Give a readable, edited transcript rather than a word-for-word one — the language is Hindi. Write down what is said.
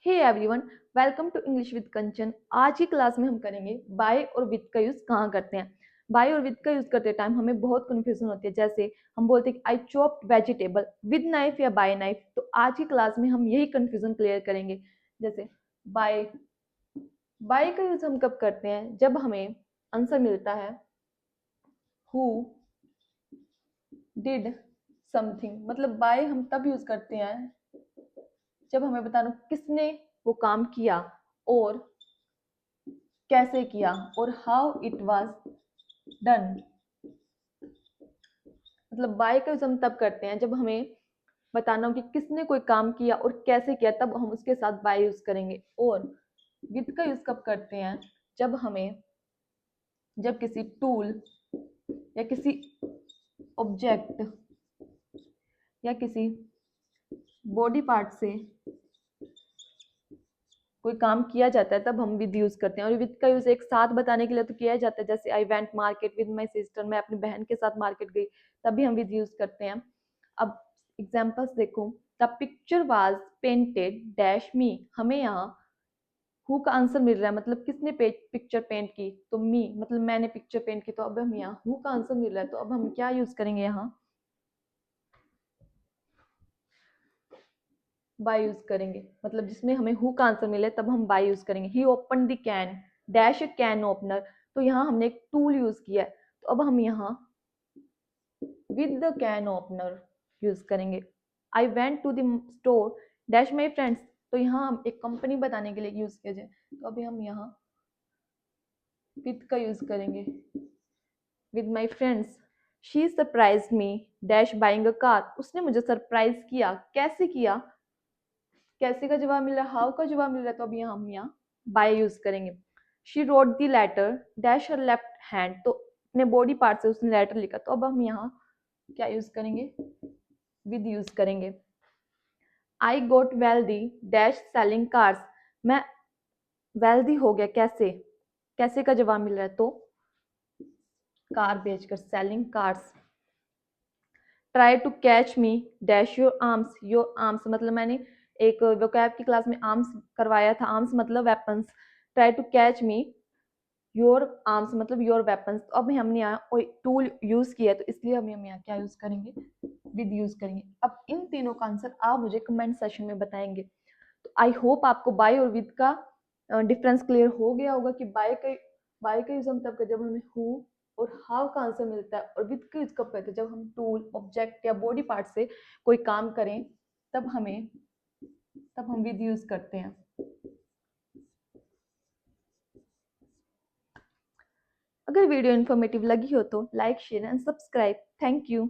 Hey everyone, welcome to English with Kanchan. आज की क्लास में हम करेंगे बाय और विद का यूज कहाँ करते हैं। बाय और विद का यूज करते टाइम हमें बहुत कंफ्यूजन होती है। जैसे हम बोलते हैं कि आई चॉप्ड वेजिटेबल विद नाइफ या बाय नाइफ। तो आज की क्लास में हम यही कंफ्यूजन क्लियर करेंगे। जैसे बाय बाय का यूज हम कब करते हैं? जब हमें आंसर मिलता है हु डिड समथिंग। मतलब बाय हम तब यूज करते हैं जब हमें बताना किसने वो काम किया और कैसे किया और हाउ इट वाज डन। मतलब बाय का यूज हम तब करते हैं जब हमें बताना हो कि किसने कोई काम किया और कैसे किया, तब हम उसके साथ बाय यूज करेंगे। और विद का यूज कब करते हैं? जब किसी टूल या किसी ऑब्जेक्ट या किसी बॉडी पार्ट से कोई काम किया जाता है तब हम विद यूज करते हैं। और विद का यूज एक साथ बताने के लिए तो किया जाता है। जैसे I went market with my sister, मैं अपनी बहन के साथ मार्केट गई, तभी हम विद यूज करते हैं। अब एग्जाम्पल्स देखो। The picture was painted dash मी। हमें यहाँ हु का आंसर मिल रहा है, मतलब किसने पिक्चर पेंट की? तो मी, मतलब मैंने पिक्चर पेंट की। तो अब हम यहाँ हु का आंसर मिल रहा है, तो अब हम क्या यूज करेंगे? यहाँ बाय यूज करेंगे। मतलब जिसमें हमें हु का आंसर मिले तब हम बाय यूज करेंगे। He open the can dash can opener. तो यहाँ हमने एक टूल यूज किया है, तो अब हम यहाँ with the can opener use करेंगे। I went to the store dash my friends. तो यहाँ हम एक कंपनी बताने के लिए यूज किया जाए, तो अभी हम यहाँ विद का यूज करेंगे। With my friends she surprise me dash buying a car. उसने मुझे सरप्राइज किया। कैसे किया? कैसे का जवाब मिल रहा है, हाउ का जवाब मिल रहा है, तो अभी हम यहाँ बाय यूज करेंगे। She wrote the letter dash her left hand. तो अपने बॉडी पार्ट से उसने लेटर लिखा, तो अब हम यहाँ क्या यूज करेंगे? विद यूज करेंगे। आई गोट वेल्दी डैश सेलिंग कार्स। मैं वेल्दी हो गया कैसे? कैसे का जवाब मिल रहा है, तो कार बेचकर, selling cars. Try to catch me dash your arms. Your arms मतलब मैंने एक वोकैब की क्लास में आर्म्स करवाया था। आर्म्स मतलब weapons. Try to catch me your arms मतलब योर वेपन्स। तो अब हमने यहाँ कोई टूल यूज किया है, तो इसलिए हम यहाँ क्या यूज करेंगे? विद यूज करेंगे। अब इन तीनों का आंसर आप मुझे कमेंट सेक्शन में बताएंगे। तो आई होप आपको बाय और विद का डिफरेंस क्लियर हो गया होगा कि बाय का यूज हम तब करते जब हमें हु और हाउ का आंसर मिलता है, और विद का यूज कब करते हैं? जब हम टूल ऑब्जेक्ट या बॉडी पार्ट से कोई काम करें, तब हम विद यूज करते हैं। अगर वीडियो इन्फॉर्मेटिव लगी हो तो like share and subscribe. Thank you.